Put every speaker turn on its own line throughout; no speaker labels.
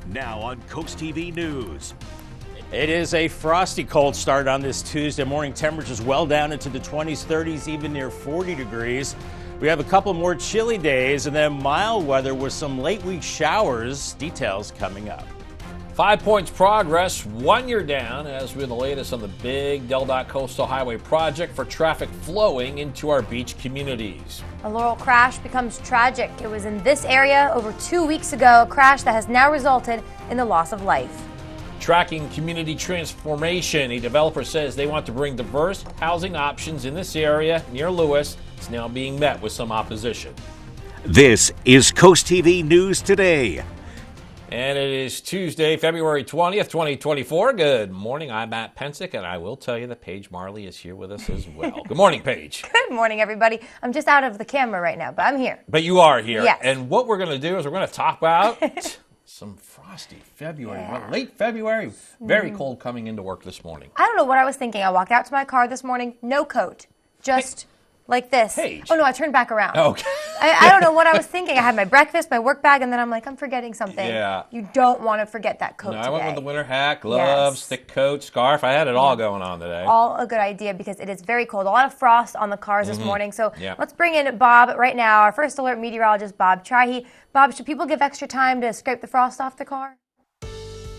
Now on CoastTV News.
It is a frosty cold start on this Tuesday morning. Temperatures well down into the 20s, 30s, even near 40 degrees. We have a couple more chilly days and then mild weather with some late week showers. Details coming up.
5 points progress, 1 year down, as we're the latest on the big Del Coastal Highway project for traffic flowing into our beach communities.
A Laurel crash becomes tragic. It was in this area over 2 weeks ago, a crash that has now resulted in the loss of life.
Tracking community transformation, a developer says they want to bring diverse housing options in this area near Lewis. It's now being met with some opposition.
This is CoastTV News Today.
And it is Tuesday, February 20th, 2024. Good morning. I'm Matt Pensick, and I will tell you that Paige Marley is here with us as well. Good morning, Paige.
Good morning, everybody. I'm just out of the camera right now, but I'm here.
But you are here.
Yes.
And what we're going to do is we're going to talk about some frosty February, late February, very cold coming into work this morning.
I don't know what I was thinking. I walked out to my car this morning, no coat, just like this.
Paige.
Oh, no, I turned back around.
Okay.
I don't know what I was thinking. I had my breakfast, my work bag, and then I'm like, I'm forgetting something.
Yeah.
You don't want to forget that coat
No,
today.
I went with the winter hat, gloves,
Yes.
thick coat, scarf. I had it all going on today.
All a good idea because it is very cold. A lot of frost on the cars this morning. So
Yeah.
let's bring in Bob right now, our first alert meteorologist, Bob Trihe. Bob, should people give extra time to scrape the frost off the car?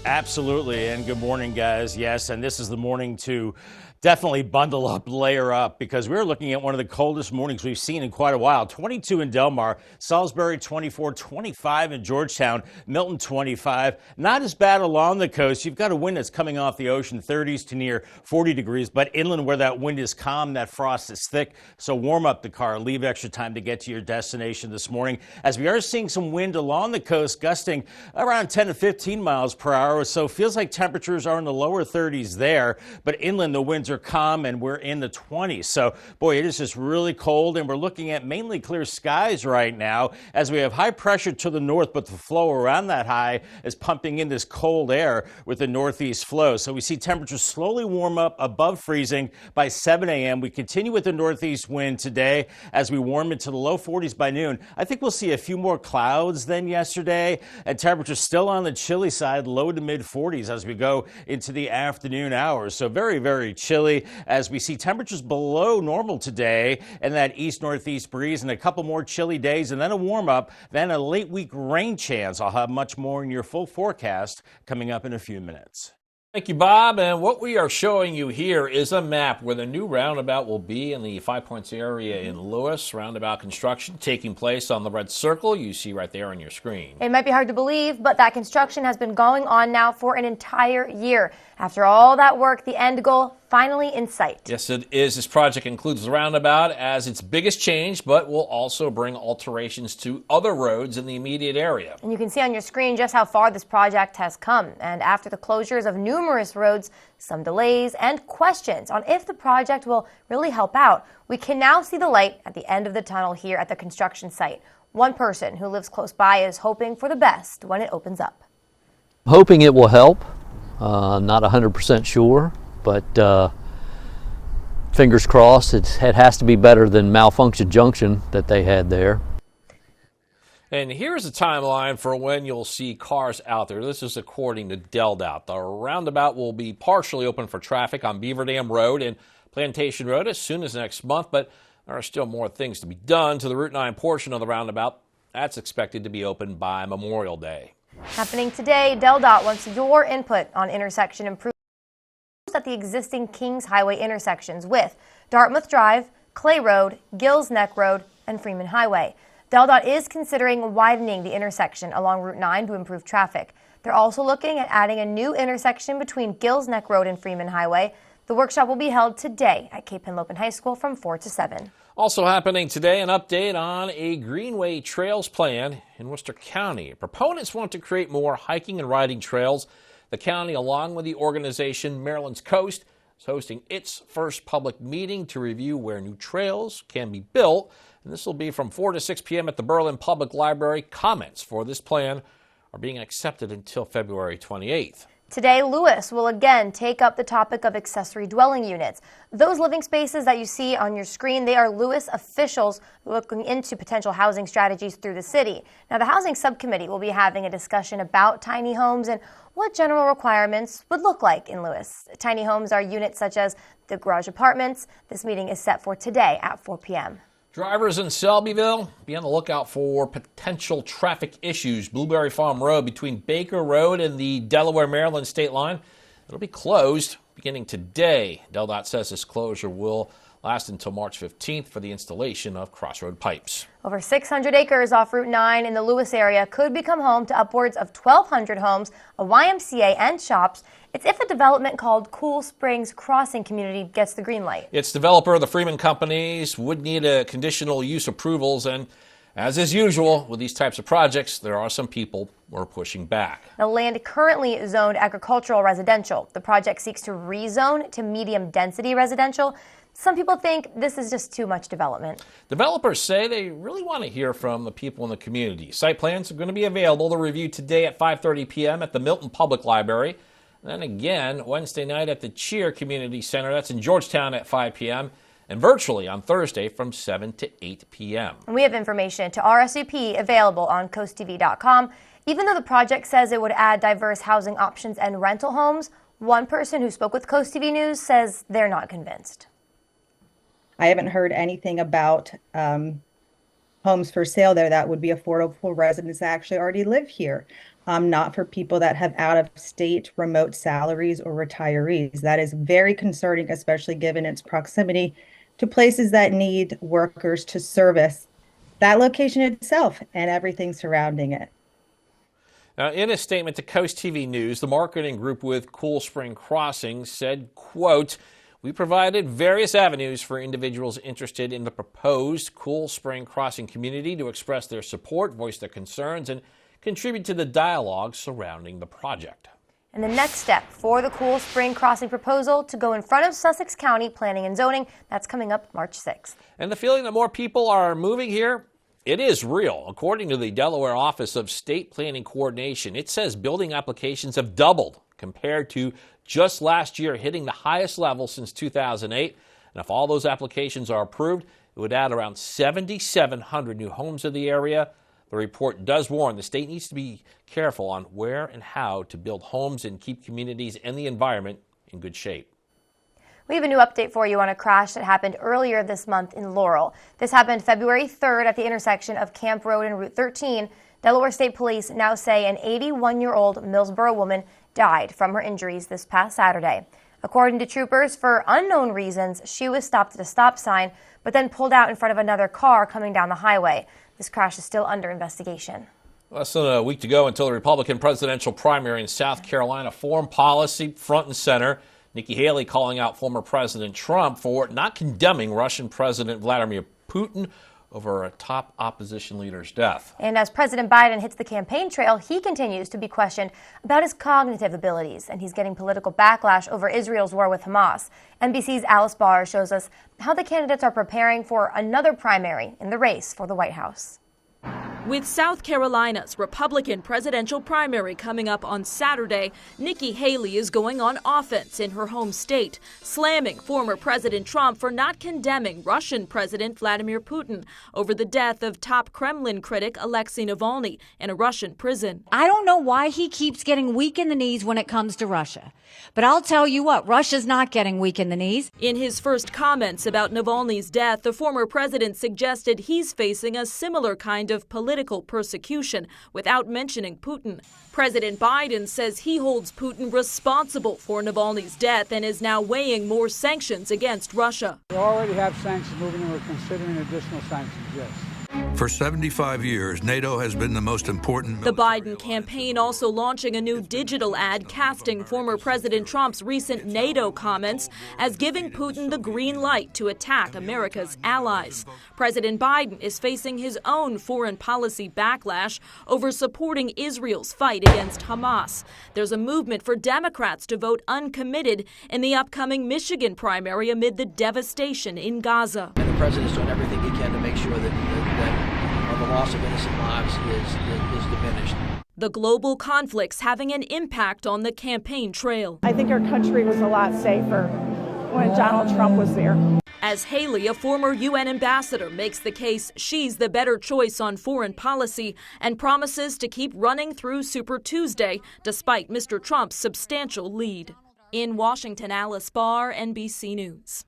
Absolutely, and good morning, guys. Yes, and this is the morning to definitely bundle up, layer up, because we're looking at one of the coldest mornings we've seen in quite a while. 22 in Del Mar, Salisbury 24, 25 in Georgetown, Milton 25. Not as bad along the coast. You've got a wind that's coming off the ocean, 30s to near 40 degrees, but inland where that wind is calm, that frost is thick. So warm up the car, leave extra time to get to your destination this morning, as we are seeing some wind along the coast, gusting around 10 to 15 miles per hour. So feels like temperatures are in the lower 30s there, but inland the winds are calm and we're in the 20s. So boy, it is just really cold, and we're looking at mainly clear skies right now as we have high pressure to the north, but the flow around that high is pumping in this cold air with the northeast flow. So we see temperatures slowly warm up above freezing by 7 a.m. We continue with the northeast wind today as we warm into the low 40s by noon. I think we'll see a few more clouds than yesterday, and temperatures still on the chilly side, low to mid 40s as we go into the afternoon hours. So very, very chilly as we see temperatures below normal today and that east-northeast breeze, and a couple more chilly days and then a warm-up, then a late week rain chance. I'll have much more in your full forecast coming up in a few minutes.
Thank you, Bob. And what we are showing you here is a map where the new roundabout will be in the 5 Points area in Lewis. Roundabout construction taking place on the red circle you see right there on your screen.
It might be hard to believe, but that construction has been going on now for an entire year. After all that work, the end goal finally in sight.
Yes, it is. This project includes the roundabout as its biggest change, but will also bring alterations to other roads in the immediate area.
And you can see on your screen just how far this project has come. And after the closures of numerous roads, some delays and questions on if the project will really help out, we can now see the light at the end of the tunnel here at the construction site. One person who lives close by is hoping for the best when it opens up.
Hoping it will help. Not 100% sure, but fingers crossed. It has to be better than Malfunction Junction that they had there.
And here's a timeline for when you'll see cars out there. This is according to DelDOT. The roundabout will be partially open for traffic on Beaver Dam Road and Plantation Road as soon as next month, but there are still more things to be done to the Route 9 portion of the roundabout. That's expected to be open by Memorial Day.
Happening today, DelDOT wants your input on intersection improvements at the existing Kings Highway intersections with Dartmouth Drive, Clay Road, Gills Neck Road, and Freeman Highway. DelDOT is considering widening the intersection along Route 9 to improve traffic. They're also looking at adding a new intersection between Gills Neck Road and Freeman Highway. The workshop will be held today at Cape Henlopen High School from 4 to 7.
Also happening today, an update on a Greenway Trails plan in Worcester County. Proponents want to create more hiking and riding trails. The county, along with the organization Maryland's Coast, is hosting its first public meeting to review where new trails can be built. And this will be from 4 to 6 p.m. at the Berlin Public Library. Comments for this plan are being accepted until February 28th.
Today, Lewis will again take up the topic of accessory dwelling units. Those living spaces that you see on your screen, they are Lewis officials looking into potential housing strategies through the city. Now, the Housing Subcommittee will be having a discussion about tiny homes and what general requirements would look like in Lewis. Tiny homes are units such as the garage apartments. This meeting is set for today at 4 p.m.
Drivers in Selbyville, be on the lookout for potential traffic issues. Blueberry Farm Road between Baker Road and the Delaware-Maryland state line, it'll be closed beginning today. DelDOT says this closure will last until March 15th for the installation of crossroad pipes.
Over 600 acres off Route 9 in the Lewis area could become home to upwards of 1,200 homes, a YMCA, and shops. It's if a development called Cool Springs Crossing Community gets the green light. Its
developer, the Freeman Companies, would need a conditional use approvals, and as is usual with these types of projects, there are some people who are pushing back.
The land currently zoned agricultural residential. The project seeks to rezone to medium density residential. Some people think this is just too much development.
Developers say they really want to hear from the people in the community. Site plans are going to be available to review today at 5:30 p.m. at the Milton Public Library. Then again, Wednesday night at the Cheer Community Center. That's in Georgetown at 5 p.m. and virtually on Thursday from 7 to 8 p.m.
And we have information to RSVP available on CoastTV.com. Even though the project says it would add diverse housing options and rental homes, one person who spoke with Coast TV News says they're not convinced.
I haven't heard anything about homes for sale there that would be affordable for residents that actually already live here, not for people that have out-of-state remote salaries or retirees. That is very concerning, especially given its proximity to places that need workers to service that location itself and everything surrounding it.
Now, in a statement to Coast TV News, the marketing group with Cool Spring Crossing said, quote, "We provided various avenues for individuals interested in the proposed Cool Spring Crossing community to express their support, voice their concerns, and contribute to the dialogue surrounding the project."
And the next step for the Cool Spring Crossing proposal to go in front of Sussex County Planning and Zoning, that's coming up March 6th.
And the feeling that more people are moving here, it is real. According to the Delaware Office of State Planning Coordination, it says building applications have doubled compared to just last year, hitting the highest level since 2008. And if all those applications are approved, it would add around 7,700 new homes in the area. The report does warn the state needs to be careful on where and how to build homes and keep communities and the environment in good shape.
We have a new update for you on a crash that happened earlier this month in Laurel. This happened February 3rd at the intersection of Camp Road and Route 13. Delaware State Police now say an 81-year-old Millsboro woman died from her injuries this past Saturday. According to troopers, for unknown reasons, she was stopped at a stop sign, but then pulled out in front of another car coming down the highway. This crash is still under investigation.
Less than a week to go until the Republican presidential primary in South Carolina. Foreign policy front and center. Nikki Haley calling out former President Trump for not condemning Russian President Vladimir Putin over a top opposition leader's death.
And as President Biden hits the campaign trail, he continues to be questioned about his cognitive abilities, and he's getting political backlash over Israel's war with Hamas. NBC's Alice Barr shows us how the candidates are preparing for another primary in the race for the White House.
With South Carolina's Republican presidential primary coming up on Saturday, Nikki Haley is going on offense in her home state, slamming former President Trump for not condemning Russian President Vladimir Putin over the death of top Kremlin critic Alexei Navalny in a Russian prison.
I don't know why he keeps getting weak in the knees when it comes to Russia. But I'll tell you what, Russia's not getting weak in the knees.
In his first comments about Navalny's death, the former president suggested he's facing a similar kind of political persecution without mentioning Putin. President Biden says he holds Putin responsible for Navalny's death and is now weighing more sanctions against Russia.
We already have sanctions moving and we're considering additional sanctions, yes.
For 75 years, NATO has been the most important.
The Biden campaign also launching a new digital ad casting former President Trump's recent NATO comments as giving Putin the green light to attack America's allies. President Biden is facing his own foreign policy backlash over supporting Israel's fight against Hamas. There's a movement for Democrats to vote uncommitted in the upcoming Michigan primary amid the devastation in Gaza.
And the president's doing everything he can to make sure that the loss of innocent lives is diminished.
The global conflicts having an impact on the campaign trail.
I think our country was a lot safer when Donald Trump was there.
As Haley, a former UN ambassador, makes the case she's the better choice on foreign policy and promises to keep running through Super Tuesday despite Mr. Trump's substantial lead. In Washington, Alice Barr, NBC News.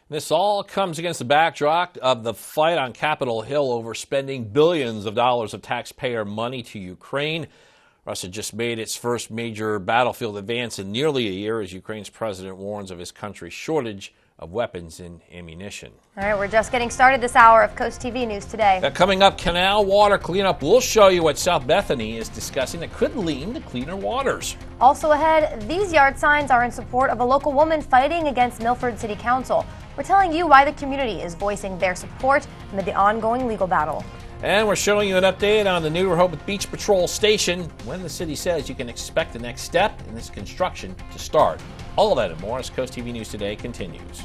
This all comes against the backdrop of the fight on Capitol Hill over spending billions of dollars of taxpayer money to Ukraine. Russia just made its first major battlefield advance in nearly a year as Ukraine's president warns of his country's shortage of weapons and ammunition.
All right, we're just getting started this hour of Coast TV News Today.
Coming up, canal water cleanup. We'll show you what South Bethany is discussing that could lead to cleaner waters.
Also ahead, these yard signs are in support of a local woman fighting against Milford City Council. We're telling you why the community is voicing their support amid the ongoing legal battle.
And we're showing you an update on the new Rehoboth Beach Patrol station, when the city says you can expect the next step in this construction to start. All of that and more as Coast TV News Today continues.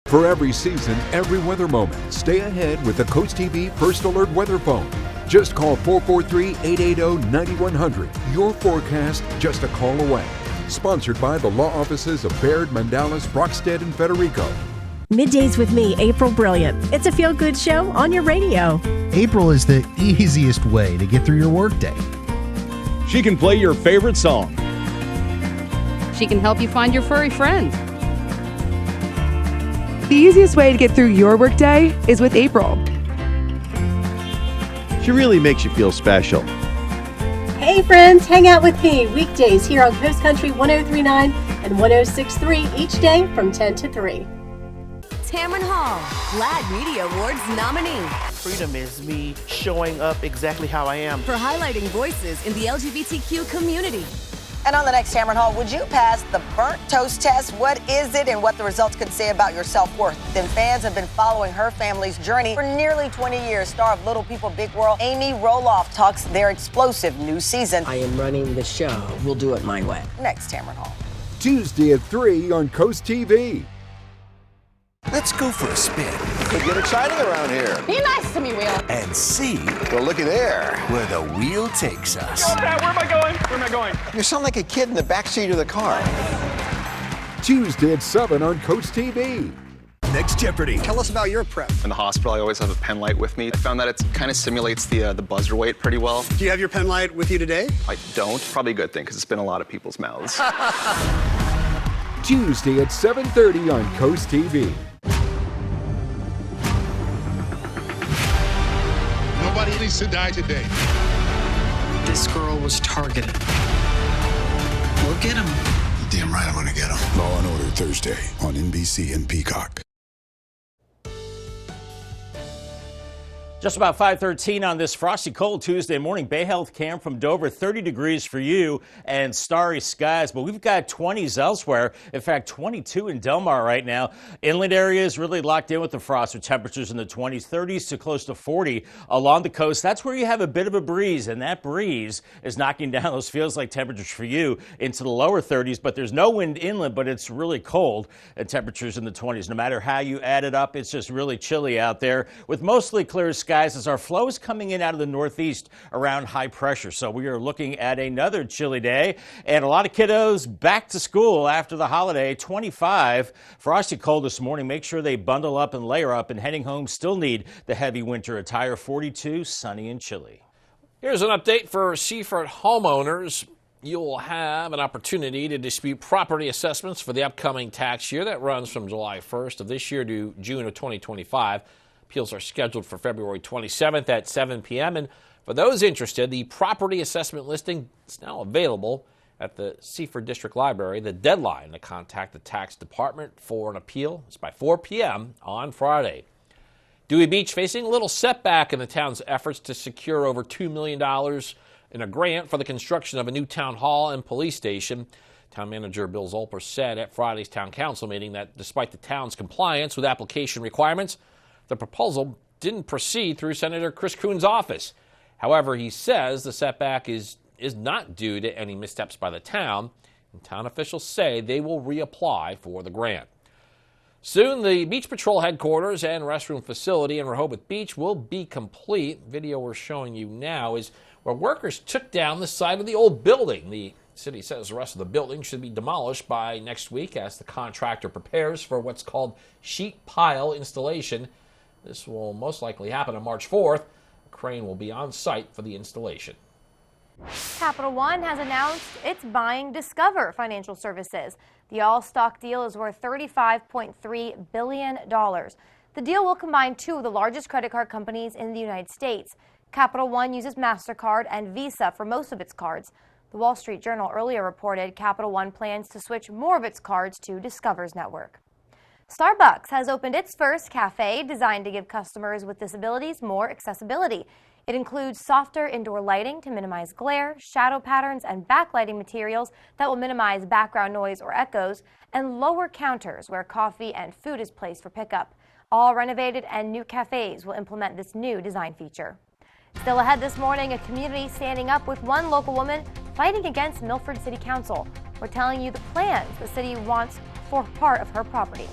For every season, every weather moment, stay ahead with the Coast TV First Alert Weather Phone. Just call 443-880-9100. Your forecast just a call away. Sponsored by the law offices of Baird, Mandalis, Brockstead, and Federico.
Middays with me, April Brilliant. It's a feel-good show on your radio.
April is the easiest way to get through your workday.
She can play your favorite song.
She can help you find your furry friend.
The easiest way to get through your workday is with April.
She really makes you feel special.
Hey friends, hang out with me weekdays here on Coast Country 103.9 and 106.3 each day from 10 to 3.
Tamron Hall, GLAAD Media Awards nominee.
Freedom is me showing up exactly how I am.
For highlighting voices in the LGBTQ community.
And on the next Tamron Hall, would you pass the burnt toast test? What is it and what the results could say about your self-worth? Then fans have been following her family's journey for nearly 20 years. Star of Little People, Big World, Amy Roloff talks their explosive new season.
I am running the show. We'll do it my way.
Next Tamron Hall.
Tuesday at 3 on Coast TV.
Let's go for a spin.
Could get exciting around here.
Be nice to me, Wheel.
And see.
Well, looky there.
Where the wheel takes us.
Where am I going? Where am I going?
You sound like a kid in the backseat of the car.
Tuesday at 7 on Coast TV.
Next Jeopardy.
Tell us about your prep.
In the hospital, I always have a pen light with me. I found that it kind of simulates the buzzer weight pretty well.
Do you have your pen light with you today?
I don't. Probably a good thing, because it's been a lot of people's mouths.
Tuesday at 7:30 on Coast TV.
Nobody needs to die today.
This girl was targeted. We'll get him.
Damn right I'm gonna get him.
Law and Order Thursday on NBC and Peacock.
Just about 5:13 on this frosty cold Tuesday morning. Bay Health Cam from Dover, 30 degrees for you and starry skies, but we've got 20s elsewhere. In fact, 22 in Del Mar right now. Inland areas really locked in with the frost with temperatures in the 20s, 30s to close to 40 along the coast. That's where you have a bit of a breeze, and that breeze is knocking down those feels like temperatures for you into the lower 30s, but there's no wind inland, but it's really cold at temperatures in the 20s. No matter how you add it up, it's just really chilly out there with mostly clear skies as our flow is coming in out of the northeast around high pressure. So we are looking at another chilly day and a lot of kiddos back to school after the holiday. 25 frosty cold this morning. Make sure they bundle up and layer up, and heading home still need the heavy winter attire. 42 sunny and chilly.
Here's an update for Seaford homeowners. You'll have an opportunity to dispute property assessments for the upcoming tax year that runs from July 1st of this year to June of 2025. Appeals are scheduled for February 27th at 7 p.m. And for those interested, the property assessment listing is now available at the Seaford District Library. The deadline to contact the tax department for an appeal is by 4 p.m. on Friday. Dewey Beach facing a little setback in the town's efforts to secure over $2 million in a grant for the construction of a new town hall and police station. Town manager Bill Zolper said at Friday's town council meeting that despite the town's compliance with application requirements, the proposal didn't proceed through Senator Chris Coons' office. However, he says the setback is not due to any missteps by the town, and town officials say they will reapply for the grant. Soon, the Beach Patrol headquarters and restroom facility in Rehoboth Beach will be complete. Video we're showing you now is where workers took down the side of the old building. The city says the rest of the building should be demolished by next week as the contractor prepares for what's called sheet pile installation. This will most likely happen on March 4th. A crane will be on site for the installation.
Capital One has announced it's buying Discover Financial Services. The all-stock deal is worth $35.3 billion. The deal will combine two of the largest credit card companies in the United States. Capital One uses MasterCard and Visa for most of its cards. The Wall Street Journal earlier reported Capital One plans to switch more of its cards to Discover's network. Starbucks has opened its first cafe designed to give customers with disabilities more accessibility. It includes softer indoor lighting to minimize glare, shadow patterns, and backlighting materials that will minimize background noise or echoes, and lower counters where coffee and food is placed for pickup. All renovated and new cafes will implement this new design feature. Still ahead this morning, a community standing up with one local woman fighting against Milford City Council. We're telling you the plans the city wants for part of her property.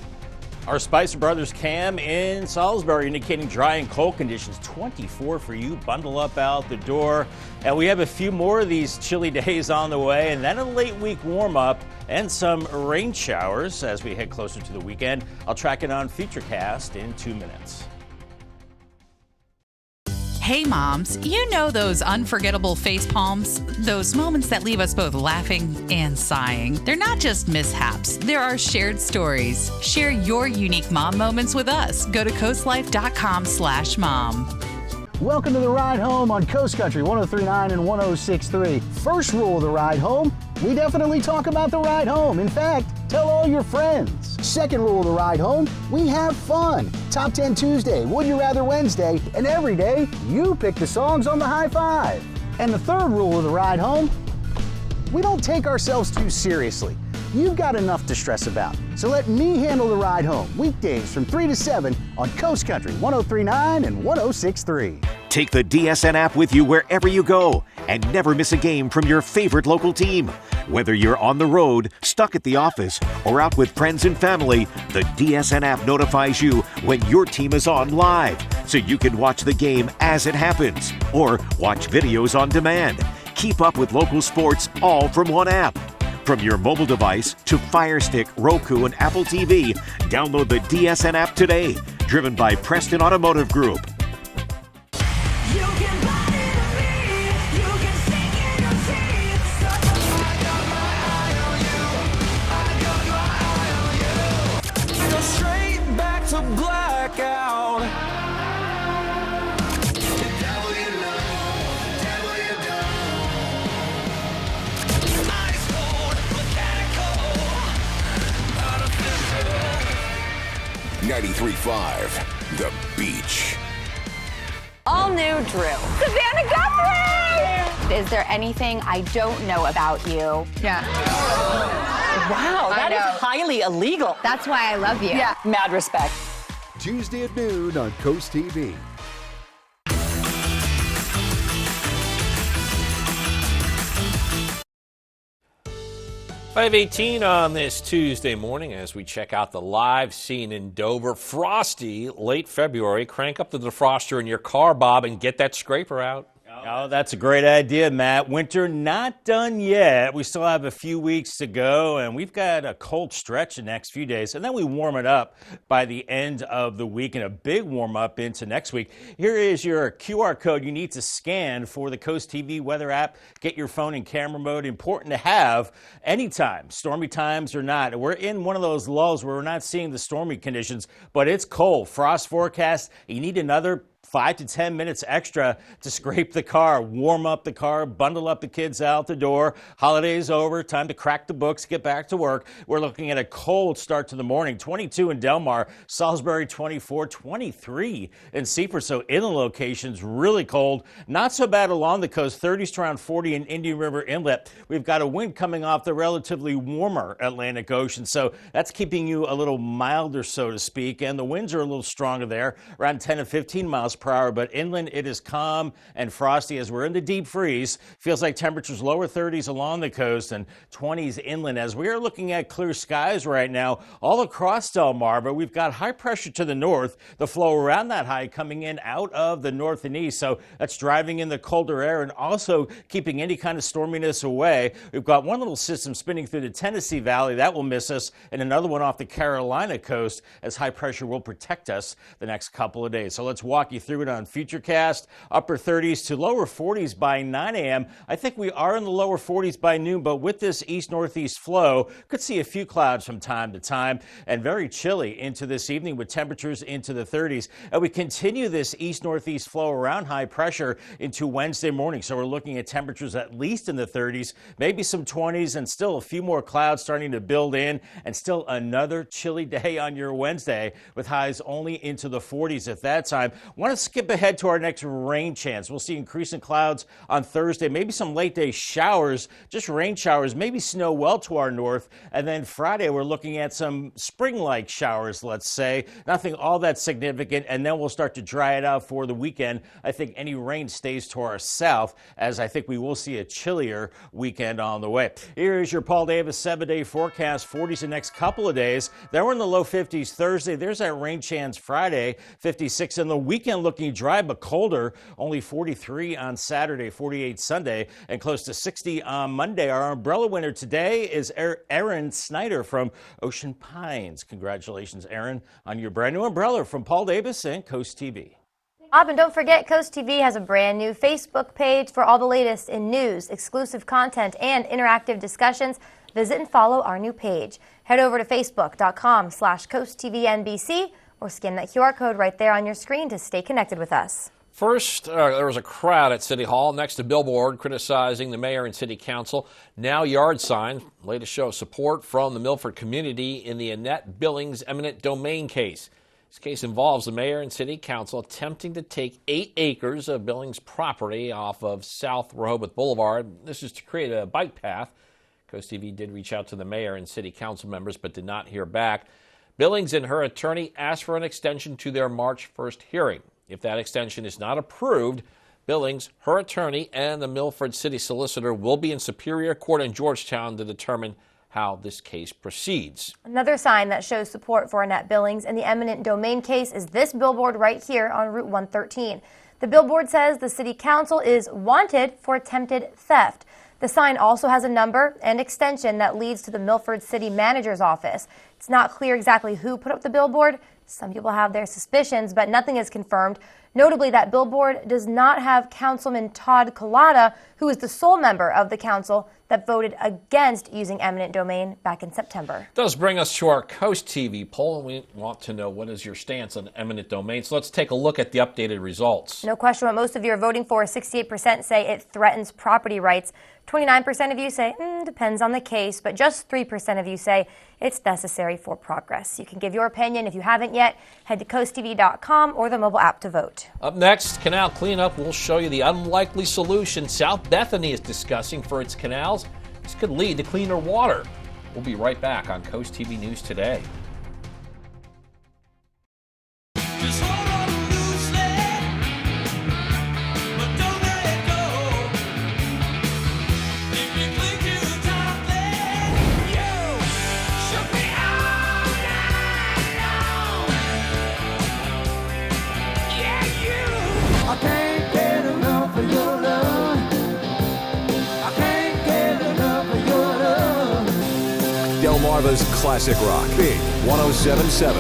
Our Spicer Brothers cam in Salisbury indicating dry and cold conditions. 24 for you. Bundle up out the door. And we have a few more of these chilly days on the way, and then a late week warm up and some rain showers as we head closer to the weekend. I'll track it on Futurecast in 2 minutes.
Hey moms, you know those unforgettable face palms? Those moments that leave us both laughing and sighing. They're not just mishaps, there are shared stories. Share your unique mom moments with us. Go to coastlife.com/mom.
Welcome to the ride home on Coast Country 103.9 and 106.3. First rule of the ride home, we definitely talk about the ride home. In fact, tell all your friends. Second rule of the ride home, we have fun. Top 10 Tuesday, Would You Rather Wednesday, and every day you pick the songs on the high five. And the third rule of the ride home, we don't take ourselves too seriously. You've got enough to stress about. So let me handle the ride home, weekdays from 3 to 7 on Coast Country 103.9 and 106.3.
Take the DSN app with you wherever you go and never miss a game from your favorite local team. Whether you're on the road, stuck at the office, or out with friends and family, the DSN app notifies you when your team is on live, so you can watch the game as it happens or watch videos on demand. Keep up with local sports all from one app. From your mobile device to Fire Stick, Roku, and Apple TV, download the DSN app today. Driven by Preston Automotive Group.
The Beach.
All new Drew. Savannah Guthrie! Is there anything I don't know about you? Yeah.
Wow, that is highly illegal.
That's why I love you.
Yeah, mad respect.
Tuesday at noon on CoastTV.
5:18 on this Tuesday morning as we check out the live scene in Dover. Frosty, late February. Crank up the defroster in your car, Bob, and get that scraper out.
Oh, that's a great idea, Matt. Winter not done yet. We still have a few weeks to go, and we've got a cold stretch the next few days, and then we warm it up by the end of the week and a big warm up into next week. Here is your QR code you need to scan for the Coast TV weather app. Get your phone in camera mode. Important to have anytime, stormy times or not. We're in one of those lulls where we're not seeing the stormy conditions, but it's cold. Frost forecast. You need another 5 to 10 minutes extra to scrape the car, warm up the car, bundle up the kids out the door. Holiday's over, time to crack the books, get back to work. We're looking at a cold start to the morning. 22 in Del Mar, Salisbury 24, 23 in Seaford. So inland locations really cold. Not so bad along the coast, 30s to around 40 in Indian River Inlet. We've got a wind coming off the relatively warmer Atlantic Ocean. So that's keeping you a little milder, so to speak. And the winds are a little stronger there, around 10 to 15 miles per hour, but inland it is calm and frosty as we're in the deep freeze. Feels like temperatures lower 30s along the coast and 20s inland as we are looking at clear skies right now all across Del Mar, but we've got high pressure to the north, the flow around that high coming in out of the north and east, so that's driving in the colder air and also keeping any kind of storminess away. We've got one little system spinning through the Tennessee Valley that will miss us, and another one off the Carolina coast as high pressure will protect us the next couple of days. So let's walk you through it on Futurecast. Upper 30s to lower 40s by 9 a.m. I think we are in the lower 40s by noon, but with this east-northeast flow, could see a few clouds from time to time and very chilly into this evening with temperatures into the 30s. And we continue this east-northeast flow around high pressure into Wednesday morning. So we're looking at temperatures at least in the 30s, maybe some 20s, and still a few more clouds starting to build in, and still another chilly day on your Wednesday with highs only into the 40s at that time. Want to skip ahead to our next rain chance. We'll see increasing clouds on Thursday, maybe some late day showers, just rain showers, maybe snow well to our north. And then Friday, we're looking at some spring-like showers, let's say. Nothing all that significant, and then we'll start to dry it out for the weekend. I think any rain stays to our south, as I think we will see a chillier weekend on the way. Here is your Paul Davis 7-day forecast. 40s the next couple of days. Then we're in the low 50s Thursday. There's that rain chance Friday. 56 in the weekend, looking dry but colder. Only 43 on Saturday, 48 Sunday, and close to 60 on Monday. Our umbrella winner today is Aaron Snyder from Ocean Pines. Congratulations, Aaron, on your brand new umbrella from Paul Davis and Coast TV.
And don't forget, Coast TV has a brand new Facebook page for all the latest in news, exclusive content, and interactive discussions. Visit and follow our new page. Head over to facebook.com/CoastTVNBC or scan that QR code right there on your screen to stay connected with us.
First, there was a crowd at City Hall next to billboard criticizing the mayor and city council. Now yard sign, latest show of support from the Milford community in the Annette Billings eminent domain case. This case involves the mayor and city council attempting to take 8 acres of Billings property off of South Rehoboth Boulevard. This is to create a bike path. Coast TV did reach out to the mayor and city council members but did not hear back. Billings and her attorney asked for an extension to their March 1st hearing. If that extension is not approved, Billings, her attorney, and the Milford City Solicitor will be in Superior Court in Georgetown to determine how this case proceeds.
Another sign that shows support for Annette Billings in the eminent domain case is this billboard right here on Route 113. The billboard says the city council is wanted for attempted theft. The sign also has a number and extension that leads to the Milford City Manager's office. It's not clear exactly who put up the billboard. Some people have their suspicions, but nothing is confirmed. Notably, that billboard does not have Councilman Todd Collada, who is the sole member of the council that voted against using eminent domain back in September.
Does bring us to our Coast TV poll, and we want to know what is your stance on eminent domain. So let's take a look at the updated results.
No question what most of you are voting for. 68% say it threatens property rights. 29% of you say, depends on the case, but just 3% of you say it's necessary for progress. You can give your opinion. If you haven't yet, head to coasttv.com or the mobile app to vote.
Up next, canal cleanup. We'll show you the unlikely solution South Bethany is discussing for its canals. This could lead to cleaner water. We'll be right back on Coast TV News Today.
Delmarva's classic rock. Big 107.7.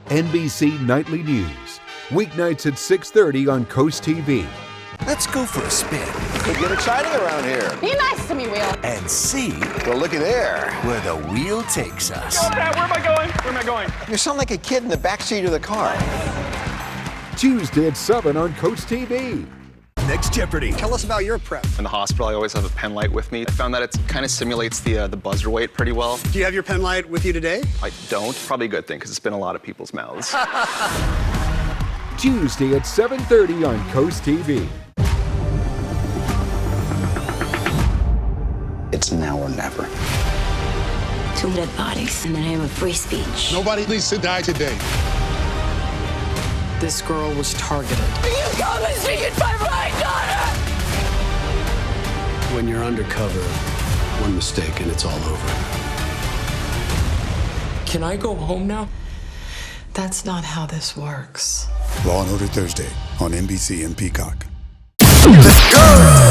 NBC Nightly News. Weeknights at 6:30 on Coast TV.
Let's go for a spin.
Could get exciting around here.
Be nice to me, Wheel.
And see
Well, looky there.
where the wheel takes us.
Go, Dad. Where am I going? Where am I going?
You sound like a kid in the backseat of the car.
Tuesday at 7 on Coast TV.
Next Jeopardy.
Tell us about your prep.
In the hospital, I always have a pen light with me. I found that it kind of simulates the buzzer weight pretty well.
Do you have your pen light with you today?
I don't. Probably a good thing, because it's been a lot of people's mouths.
Tuesday at 7:30 on Coast TV.
It's now or never.
2 dead bodies in the name of free speech.
Nobody needs to die today.
This girl was targeted.
You come and see it by my daughter!
When you're undercover, one mistake and it's all over.
Can I go home now? That's not how this works.
Law & Order Thursday on NBC and Peacock.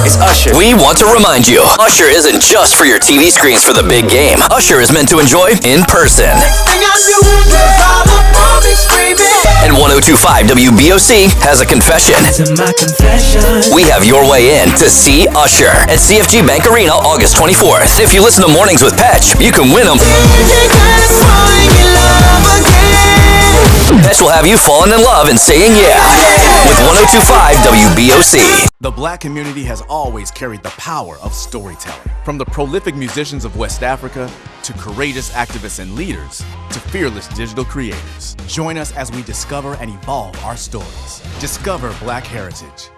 It's Usher. We want to remind you, Usher isn't just for your TV screens for the big game. Usher is meant to enjoy in person. And 102.5 WBOC has a confession. We have your way in to see Usher at CFG Bank Arena August 24th. If you listen to Mornings with Petch, you can win them. Petch will have you falling in love and saying yeah with 102.5 WBOC.
The Black community has always carried the power of storytelling. From the prolific musicians of West Africa to courageous activists and leaders to fearless digital creators. Join us as we discover and evolve our stories. Discover Black heritage.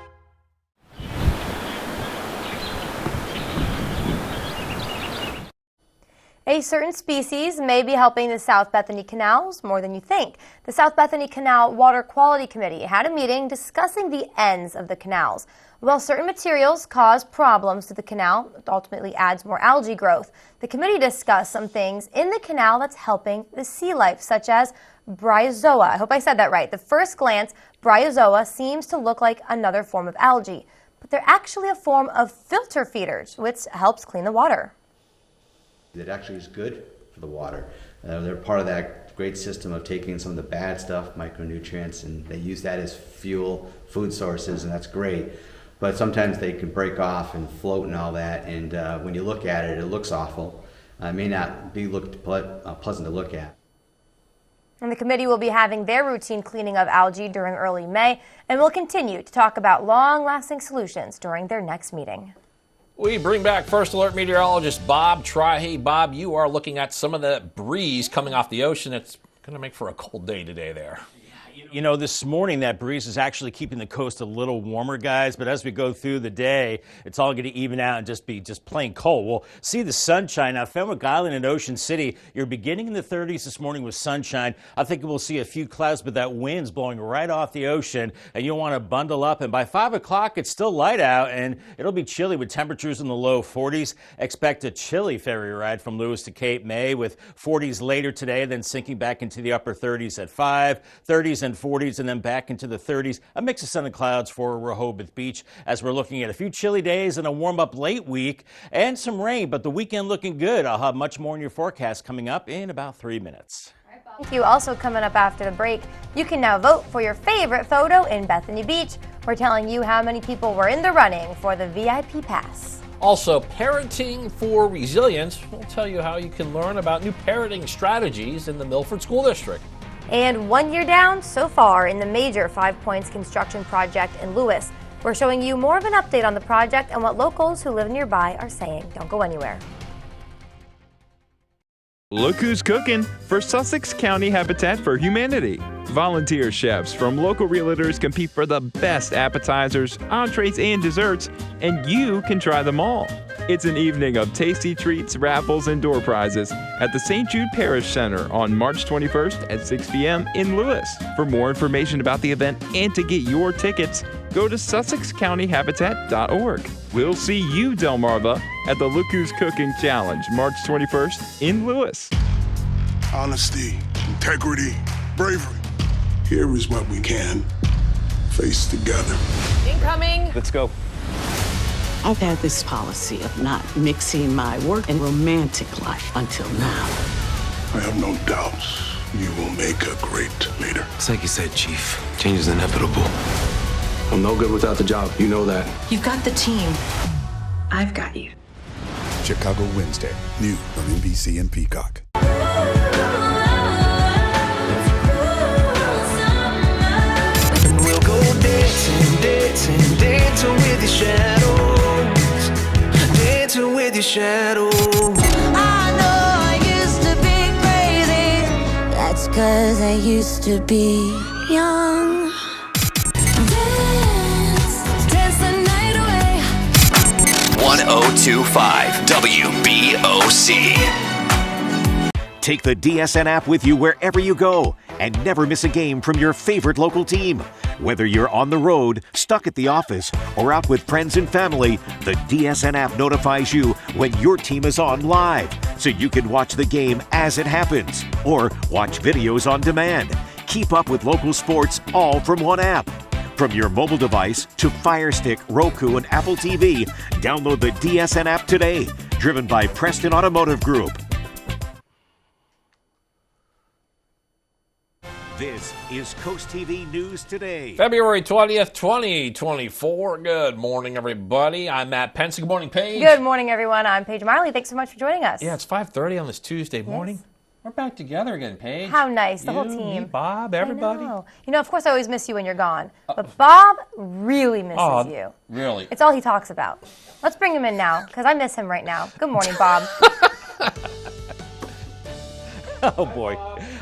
A certain species may be helping the South Bethany canals more than you think. The South Bethany Canal Water Quality Committee had a meeting discussing the ends of the canals. While certain materials cause problems to the canal, it ultimately adds more algae growth. The committee discussed some things in the canal that's helping the sea life, such as bryozoa. I hope I said that right. At first glance, bryozoa seems to look like another form of algae, but they're actually a form of filter feeders, which helps clean the water.
It actually is good for the water. They're part of that great system of taking some of the bad stuff, micronutrients, and they use that as fuel, food sources, and that's great. But sometimes they can break off and float and all that, and when you look at it, it looks awful. It may not be pleasant to look at.
And the committee will be having their routine cleaning of algae during early May, and will continue to talk about long-lasting solutions during their next meeting.
We bring back First Alert meteorologist Bob Try. Hey, Bob, you are looking at some of that breeze coming off the ocean. It's going to make for a cold day today there.
You know, this morning that breeze is actually keeping the coast a little warmer, guys. But as we go through the day, it's all going to even out and just be plain cold. We'll see the sunshine. Now, Fenwick Island and Ocean City, you're beginning in the 30s this morning with sunshine. I think we'll see a few clouds, but that wind's blowing right off the ocean, and you'll want to bundle up. And by 5 o'clock, it's still light out, and it'll be chilly with temperatures in the low 40s. Expect a chilly ferry ride from Lewis to Cape May with 40s later today, then sinking back into the upper 30s at 5, 30s and 40s, and then back into the 30s. A mix of sun and clouds for Rehoboth Beach as we're looking at a few chilly days and a warm-up late week and some rain, but the weekend looking good. I'll have much more in your forecast coming up in about 3 minutes.
Thank you. Also coming up after the break, you can now vote for your favorite photo in Bethany Beach. We're telling you how many people were in the running for the VIP pass.
Also, Parenting for Resilience. We'll tell you how you can learn about new parenting strategies in the Milford School District.
And 1 year down so far in the major 5 Points construction project in Lewis. We're showing you more of an update on the project and what locals who live nearby are saying. Don't go anywhere.
Look who's cooking for Sussex County Habitat for Humanity. Volunteer chefs from local realtors compete for the best appetizers, entrees, and desserts, and you can try them all. It's an evening of tasty treats, raffles, and door prizes at the St. Jude Parish Center on March 21st at 6 p.m. in Lewis. For more information about the event and to get your tickets, go to sussexcountyhabitat.org. We'll see you, Delmarva, at the Look Who's Cooking Challenge, March 21st in Lewis.
Honesty, integrity, bravery. Here is what we can face together.
Incoming.
Let's go.
I've had this policy of not mixing my work and romantic life until now.
I have no doubts you will make a great leader.
It's like you said, Chief. Change is inevitable. I'm no good without the job. You know that.
You've got the team. I've got you.
Chicago Wednesday, new on NBC and Peacock.
We'll go dancing, dancing, dancing with the shadows, dancing with the shadows.
I know I used to be crazy. That's 'cause I used to be young. Dance the night away.
102.5 WBOC.
Take the DSN app with you wherever you go and never miss a game from your favorite local team. Whether you're on the road, stuck at the office, or out with friends and family, the DSN app notifies you when your team is on live, so you can watch the game as it happens or watch videos on demand. Keep up with local sports all from one app. From your mobile device to Fire Stick, Roku, and Apple TV, download the DSN app today. Driven by Preston Automotive Group. This is Coast TV News Today.
February 20th, 2024. Good morning, everybody. I'm Matt Pence. Good morning, Paige.
Good morning, everyone. I'm Paige Marley. Thanks so much for joining us.
Yeah, it's 5:30 on this Tuesday morning. Yes. We're back together again, Paige.
How nice, the whole
You,
team.
me, Bob, everybody.
You know, of course, I always miss you when you're gone. But Bob really misses you.
Really?
It's all he talks about. Let's bring him in now, because I miss him right now. Good morning, Bob.
Oh, boy.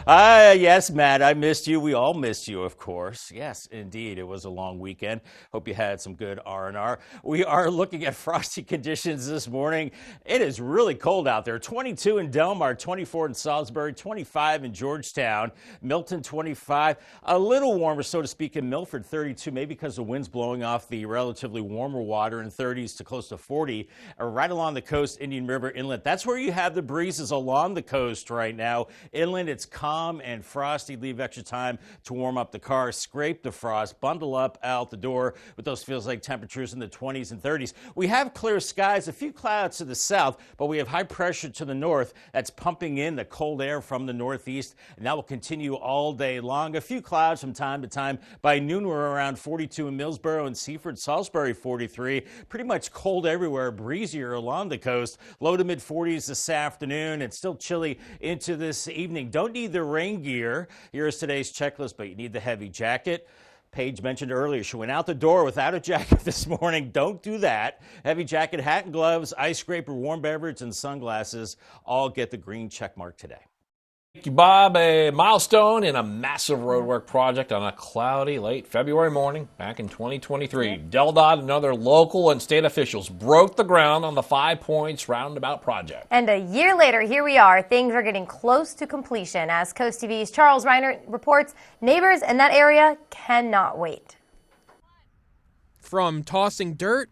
Yes, Matt, I missed you. We all missed you, of course. Yes, indeed. It was a long weekend. Hope you had some good R&R. We are looking at frosty conditions this morning. It is really cold out there. 22 in Delmar, 24 in Salisbury, 25 in Georgetown, Milton 25. A little warmer, so to speak, in Milford, 32, maybe because the wind's blowing off the relatively warmer water in 30s to close to 40. Right along the coast, Indian River Inlet. That's where you have the breezes along the coast right now. Inland, it's calm and frosty. Leave extra time to warm up the car, scrape the frost, bundle up out the door with those feels like temperatures in the 20s and 30s. We have clear skies, a few clouds to the south, but we have high pressure to the north that's pumping in the cold air from the northeast, and that will continue all day long. A few clouds from time to time. By noon, we're around 42 in Millsboro and Seaford, Salisbury 43. Pretty much cold everywhere, breezier along the coast. Low to mid 40s this afternoon, and still chilly into this evening. Don't need the rain gear. Here's today's checklist, but you need the heavy jacket. Paige mentioned earlier she went out the door without a jacket this morning. Don't do that. Heavy jacket, hat and gloves, ice scraper, warm beverage, and sunglasses all get the green check mark today.
Thank you, Bob. A milestone in a massive roadwork project on a cloudy late February morning back in 2023. DelDOT and other local and state officials broke the ground on the 5 Points roundabout project.
And a year later, here we are. Things are getting close to completion. As Coast TV's Charles Reinert reports, neighbors in that area cannot wait.
From tossing dirt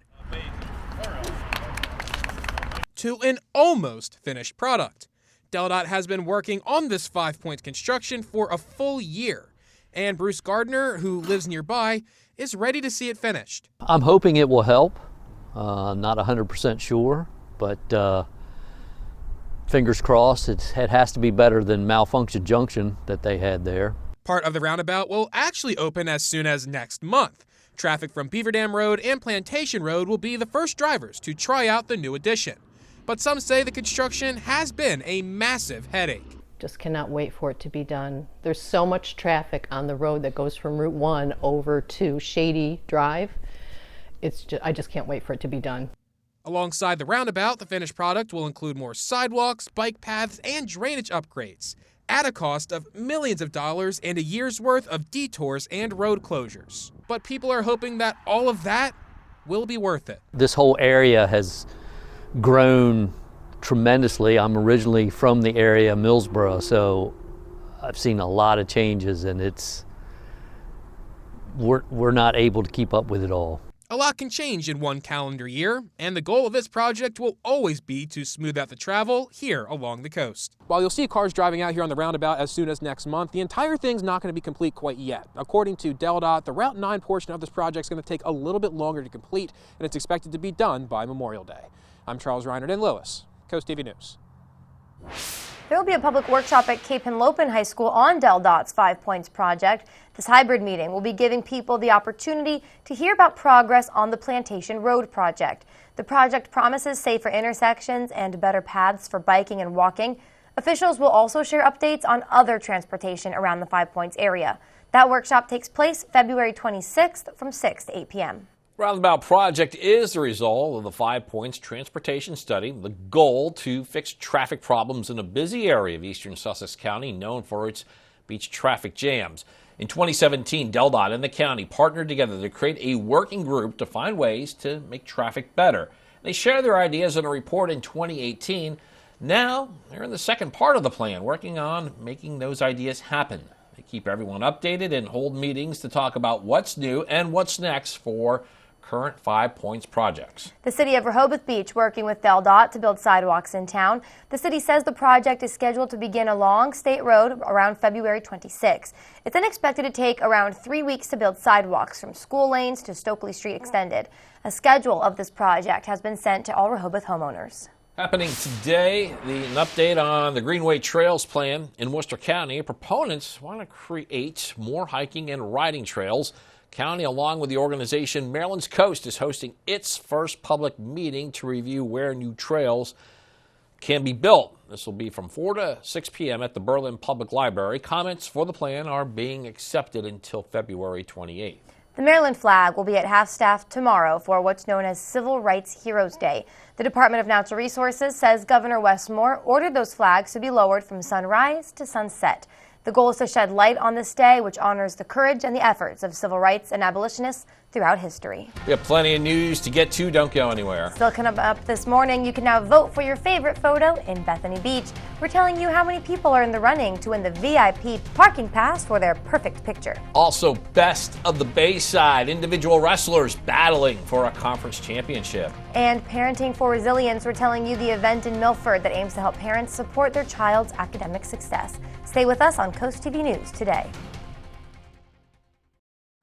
to an almost finished product, DelDOT has been working on this 5 Point construction for a full year, and Bruce Gardner, who lives nearby, is ready to see it finished.
I'm hoping it will help. Not 100% sure, but fingers crossed. It has to be better than Malfunction Junction that they had there.
Part of the roundabout will actually open as soon as next month. Traffic from Beaver Dam Road and Plantation Road will be the first drivers to try out the new addition. But some say the construction has been a massive headache.
Just cannot wait for it to be done. There's so much traffic on the road that goes from Route 1 over to Shady Drive. I just can't wait for it to be done.
Alongside the roundabout, the finished product will include more sidewalks, bike paths, and drainage upgrades, at a cost of millions of dollars and a year's worth of detours and road closures. But people are hoping that all of that will be worth it.
This whole area has grown tremendously. I'm originally from the area, Millsboro, so I've seen a lot of changes, and we're not able to keep up with it all.
A lot can change in one calendar year, and the goal of this project will always be to smooth out the travel here along the coast. While you'll see cars driving out here on the roundabout as soon as next month, the entire thing's not going to be complete quite yet. According to DelDOT, the Route 9 portion of this project is going to take a little bit longer to complete, and it's expected to be done by Memorial Day. I'm Charles Reinert in Lewis, Coast TV News.
There will be a public workshop at Cape Henlopen High School on DelDOT's 5 Points project. This hybrid meeting will be giving people the opportunity to hear about progress on the Plantation Road project. The project promises safer intersections and better paths for biking and walking. Officials will also share updates on other transportation around the 5 Points area. That workshop takes place February 26th from 6 to 8 p.m.
Roundabout project is the result of the 5 Points transportation study, the goal to fix traffic problems in a busy area of eastern Sussex County known for its beach traffic jams. In 2017, DelDOT and the county partnered together to create a working group to find ways to make traffic better. They shared their ideas in a report in 2018. Now, they're in the second part of the plan, working on making those ideas happen. They keep everyone updated and hold meetings to talk about what's new and what's next for current 5 Points projects.
The city of Rehoboth Beach working with DelDOT to build sidewalks in town. The city says the project is scheduled to begin along State Road around February 26. It's then expected to take around 3 weeks to build sidewalks from school lanes to Stokely Street extended. A schedule of this project has been sent to all Rehoboth homeowners.
Happening today, an update on the Greenway Trails plan in Worcester County. Proponents want to create more hiking and riding trails. County, along with the organization Maryland's Coast, is hosting its first public meeting to review where new trails can be built. This will be from 4 to 6 p.m. at the Berlin Public Library. Comments for the plan are being accepted until February 28th.
The Maryland flag will be at half-staff tomorrow for what's known as Civil Rights Heroes Day. The Department of Natural Resources says Governor Westmore ordered those flags to be lowered from sunrise to sunset. The goal is to shed light on this day, which honors the courage and the efforts of civil rights and abolitionists throughout history.
We have plenty of news to get to. Don't go anywhere.
Still coming up this morning, you can now vote for your favorite photo in Bethany Beach. We're telling you how many people are in the running to win the VIP parking pass for their perfect picture.
Also, best of the Bayside, individual wrestlers battling for a conference championship.
And Parenting for Resilience, we're telling you the event in Milford that aims to help parents support their child's academic success. Stay with us on CoastTV News today.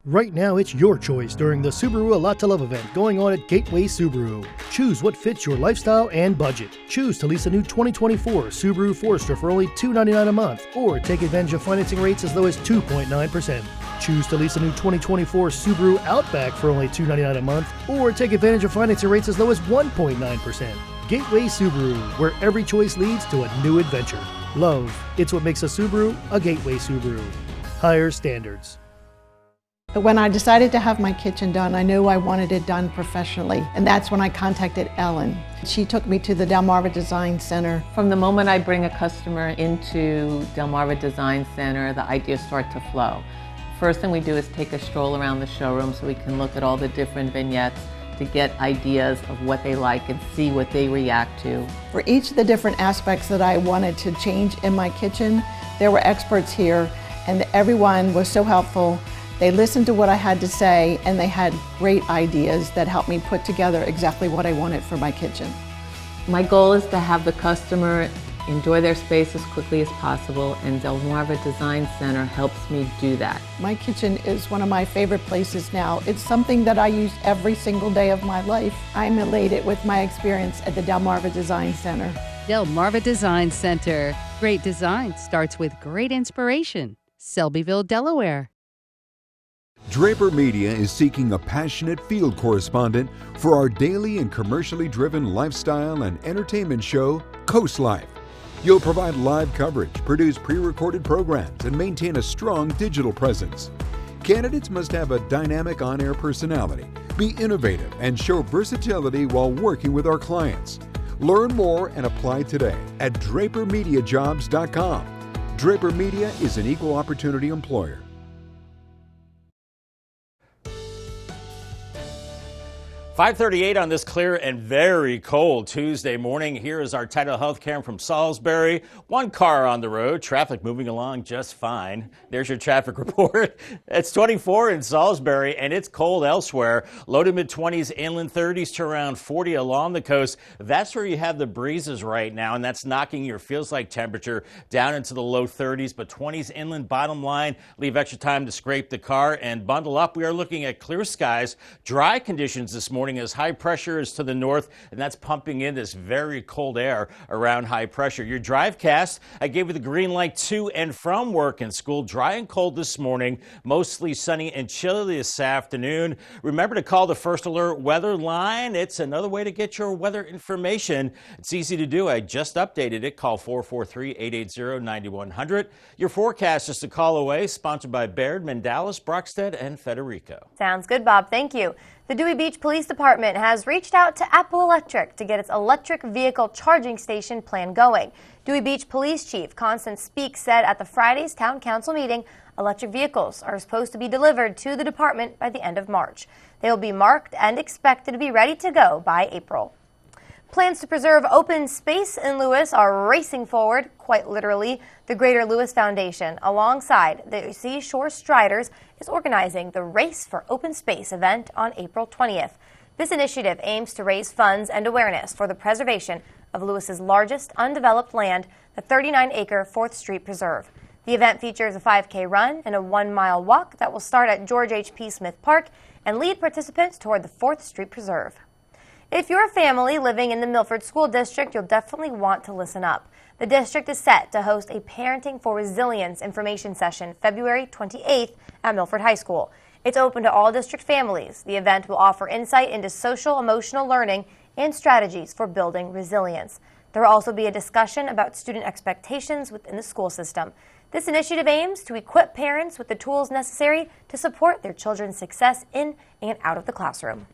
Right now, it's your choice during the Subaru A Lot to Love event going on at Gateway Subaru. Choose what fits your lifestyle and budget. Choose to lease a new 2024 Subaru Forester for only $299 a month, or take advantage of financing rates as low as 2.9%. Choose to lease a new 2024 Subaru Outback for only $299 a month, or take advantage of financing rates as low as 1.9%. Gateway Subaru, where every choice leads to a new adventure. Love, it's what makes a Subaru a Gateway Subaru. Higher standards.
When I decided to have my kitchen done, I knew I wanted it done professionally, and that's when I contacted Ellen. She took me to the Delmarva Design Center.
From the moment I bring a customer into Delmarva Design Center, the ideas start to flow. First thing we do is take a stroll around the showroom so we can look at all the different vignettes to get ideas of what they like and see what they react to.
For each of the different aspects that I wanted to change in my kitchen, there were experts here, and everyone was so helpful. They listened to what I had to say, and they had great ideas that helped me put together exactly what I wanted for my kitchen.
My goal is to have the customer enjoy their space as quickly as possible, and Delmarva Design Center helps me do that.
My kitchen is one of my favorite places now. It's something that I use every single day of my life. I'm elated with my experience at the Delmarva Design Center.
Delmarva Design Center. Great design starts with great inspiration. Selbyville, Delaware.
Draper Media is seeking a passionate field correspondent for our daily and commercially driven lifestyle and entertainment show, Coast Life. You'll provide live coverage, produce pre-recorded programs, and maintain a strong digital presence. Candidates must have a dynamic on-air personality, be innovative, and show versatility while working with our clients. Learn more and apply today at drapermediajobs.com. Draper Media is an equal opportunity employer.
5:38 on this clear and very cold Tuesday morning. Here is our Title Health Cam from Salisbury. One car on the road, traffic moving along just fine. There's your traffic report. It's 24 in Salisbury and it's cold elsewhere. Low to mid-20s, inland 30s to around 40 along the coast. That's where you have the breezes right now, and that's knocking your feels-like temperature down into the low 30s, but 20s inland. Bottom line, leave extra time to scrape the car and bundle up. We are looking at clear skies, dry conditions this morning as high pressure is to the north, and that's pumping in this very cold air around high pressure. Your DriveCast, I gave you the green light to and from work and school. Dry and cold this morning, mostly sunny and chilly this afternoon. Remember to call the First Alert weather line. It's another way to get your weather information. It's easy to do. I just updated it. Call 443-880-9100. Your forecast is a call away, sponsored by Baird, Mandalis, Brockstead, and Federico.
Sounds good, Bob. Thank you. The Dewey Beach Police Department has reached out to Apple Electric to get its electric vehicle charging station plan going. Dewey Beach Police Chief Constance Speak said at the Friday's Town Council meeting, electric vehicles are supposed to be delivered to the department by the end of March. They will be marked and expected to be ready to go by April. Plans to preserve open space in Lewis are racing forward, quite literally. The Greater Lewis Foundation, alongside the Seashore Striders, is organizing the Race for Open Space event on April 20th. This initiative aims to raise funds and awareness for the preservation of Lewis's largest undeveloped land, the 39-acre 4th Street Preserve. The event features a 5K run and a 1-mile walk that will start at George H.P. Smith Park and lead participants toward the 4th Street Preserve. If you're a family living in the Milford School District, you'll definitely want to listen up. The district is set to host a Parenting for Resilience information session February 28th at Milford High School. It's open to all district families. The event will offer insight into social-emotional learning and strategies for building resilience. There will also be a discussion about student expectations within the school system. This initiative aims to equip parents with the tools necessary to support their children's success in and out of the classroom.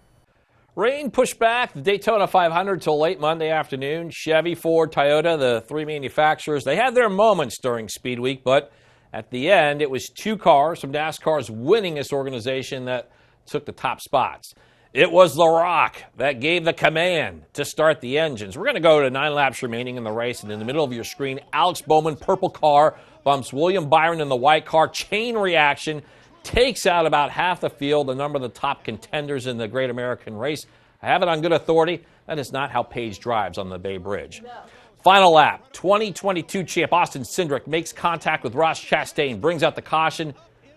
Rain pushed back the Daytona 500 till late Monday afternoon. Chevy, Ford, Toyota, the three manufacturers, they had their moments during Speed Week, but at the end, it was two cars from NASCAR's winningest organization that took the top spots. It was The Rock that gave the command to start the engines. We're going to go to 9 laps remaining in the race, and in the middle of your screen, Alex Bowman, purple car, bumps William Byron in the white car. Chain reaction, takes out about half the field, a number of the top contenders in the Great American Race. I have it on good authority. That is not how Page drives on the Bay Bridge. No. Final lap, 2022 champ Austin Cindric makes contact with Ross Chastain, brings out the caution.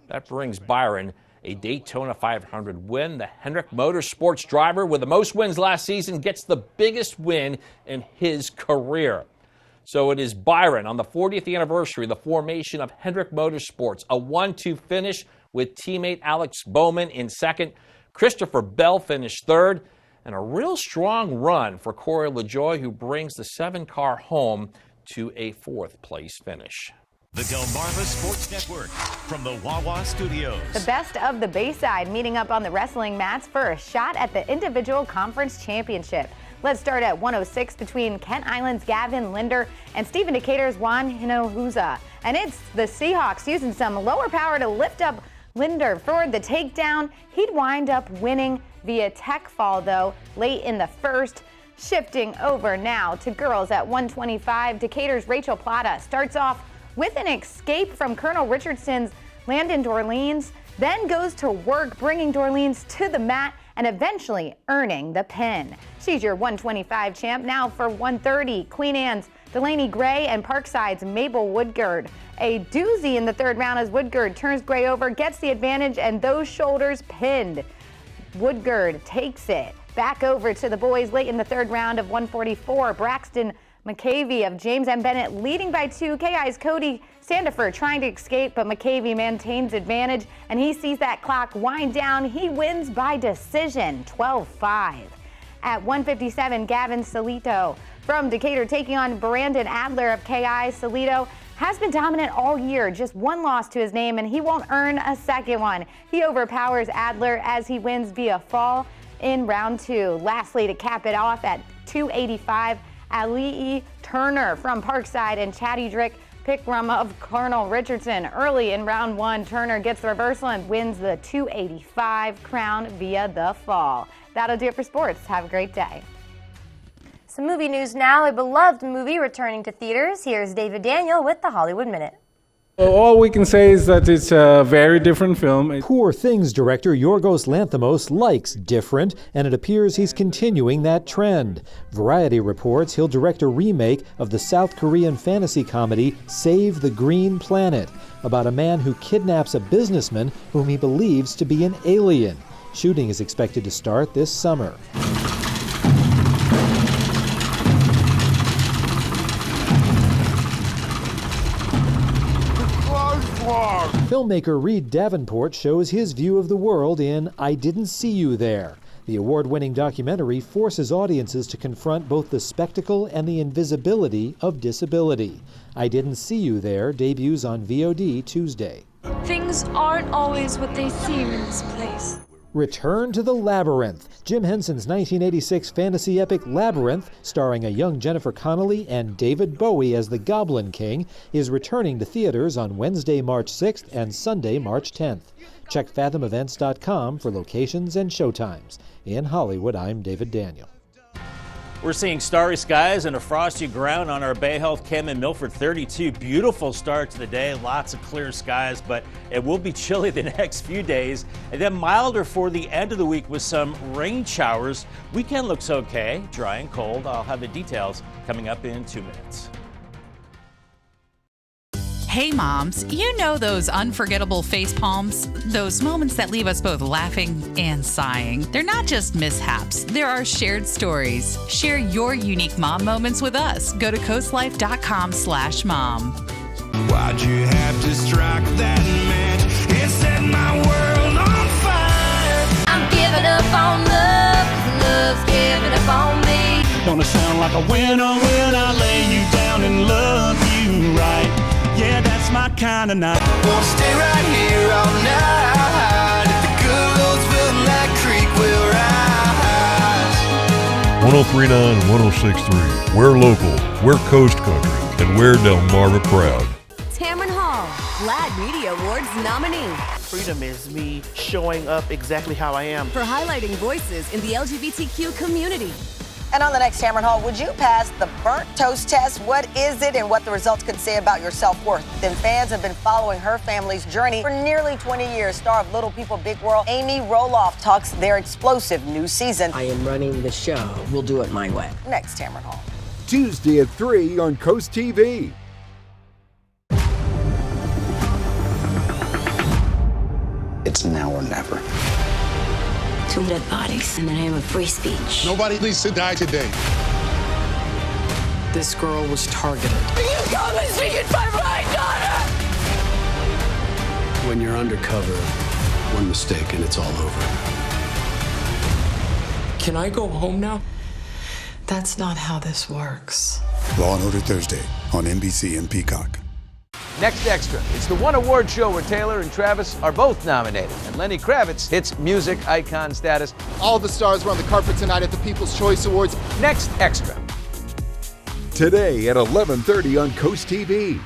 That brings Byron a Daytona 500 win. The Hendrick Motorsports driver with the most wins last season gets the biggest win in his career. So it is Byron on the 40th anniversary, the formation of Hendrick Motorsports, a 1-2 finish with teammate Alex Bowman in second. Christopher Bell finished third. And a real strong run for Corey LaJoie, who brings the 7-car home to a 4th place finish.
The Delmarva Sports Network from the Wawa Studios.
The best of the Bayside meeting up on the wrestling mats for a shot at the individual conference championship. Let's start at 106 between Kent Island's Gavin Linder and Stephen Decatur's Juan Hinojosa. And it's the Seahawks using some lower power to lift up Linder for the takedown. He'd wind up winning via tech fall, though, late in the first. Shifting over now to girls at 125, Decatur's Rachel Plata starts off with an escape from Colonel Richardson's Landon Dorleans, then goes to work bringing Dorleans to the mat and eventually earning the pin. She's your 125 champ. Now for 130, Queen Anne's Delaney Gray and Parkside's Mabel Woodgard. A doozy in the third round as Woodgard turns Gray over, gets the advantage, and those shoulders pinned. Woodgard takes it back over to the boys late in the third round of 144. Braxton McCavey of James M. Bennett leading by 2. KI's Cody Sandifer trying to escape, but McCavey maintains advantage, and he sees that clock wind down. He wins by decision, 12-5. At 157, Gavin Solito from Decatur taking on Brandon Adler of KI. Solito has been dominant all year, just one loss to his name, and he won't earn a second one. He overpowers Adler as he wins via fall in round 2. Lastly, to cap it off at 285, Alii Turner from Parkside and Chatty Drick Pickrum of Colonel Richardson. Early in round 1, Turner gets the reversal and wins the 285 crown via the fall. That'll do it for sports. Have a great day.
Some movie news now. A beloved movie returning to theaters. Here's David Daniel with the Hollywood Minute.
All we can say is that it's a very different film.
Poor Things director Yorgos Lanthimos likes different, and it appears he's continuing that trend. Variety reports he'll direct a remake of the South Korean fantasy comedy Save the Green Planet, about a man who kidnaps a businessman whom he believes to be an alien. Shooting is expected to start this summer. Filmmaker Reed Davenport shows his view of the world in I Didn't See You There. The award-winning documentary forces audiences to confront both the spectacle and the invisibility of disability. I Didn't See You There debuts on VOD Tuesday.
Things aren't always what they seem in this place.
Return to the Labyrinth. Jim Henson's 1986 fantasy epic Labyrinth, starring a young Jennifer Connelly and David Bowie as the Goblin King, is returning to theaters on Wednesday, March 6th and Sunday, March 10th. Check fathomevents.com for locations and showtimes. In Hollywood, I'm David Daniel.
We're seeing starry skies and a frosty ground on our Bay Health Cam in Milford 32. Beautiful start to the day, lots of clear skies, but it will be chilly the next few days. And then milder for the end of the week with some rain showers. Weekend looks okay, dry and cold. I'll have the details coming up in 2 minutes.
Hey moms, you know those unforgettable face palms? Those moments that leave us both laughing and sighing. They're not just mishaps, there are shared stories. Share your unique mom moments with us. Go to coastlife.com/mom.
Why'd you have to strike that match? It set my world on fire.
I'm giving up on love, 'cause love's giving up on me.
Gonna sound like a winner when I lay you down and love you right. Yeah, that's my kind of night. Won't stay right here all night. If the good roads feel like creek, we'll rise.
1039 and 1063. We're local, we're coast country, and we're Delmarva proud.
Tamron Hall, GLAAD Media Awards nominee.
Freedom is me showing up exactly how I am.
For highlighting voices in the LGBTQ community.
And on the next Tamron Hall, would you pass the burnt toast test? What is it and what the results could say about your self-worth? Then fans have been following her family's journey for nearly 20 years. Star of Little People, Big World, Amy Roloff talks their explosive new season.
I am running the show. We'll do it my way.
Next Tamron Hall.
Tuesday at 3 on CoastTV.
It's now or never.
2 dead bodies in the name of free speech.
Nobody needs to die today.
This girl was targeted.
You come and see it by my daughter!
When you're undercover, one mistake and it's all over.
Can I go home now? That's not how this works.
Law & Order Thursday on NBC and Peacock.
Next Extra. It's the one award show where Taylor and Travis are both nominated, and Lenny Kravitz hits music icon status.
All the stars were on the carpet tonight at the People's Choice Awards.
Next Extra.
Today at 11:30 on CoastTV.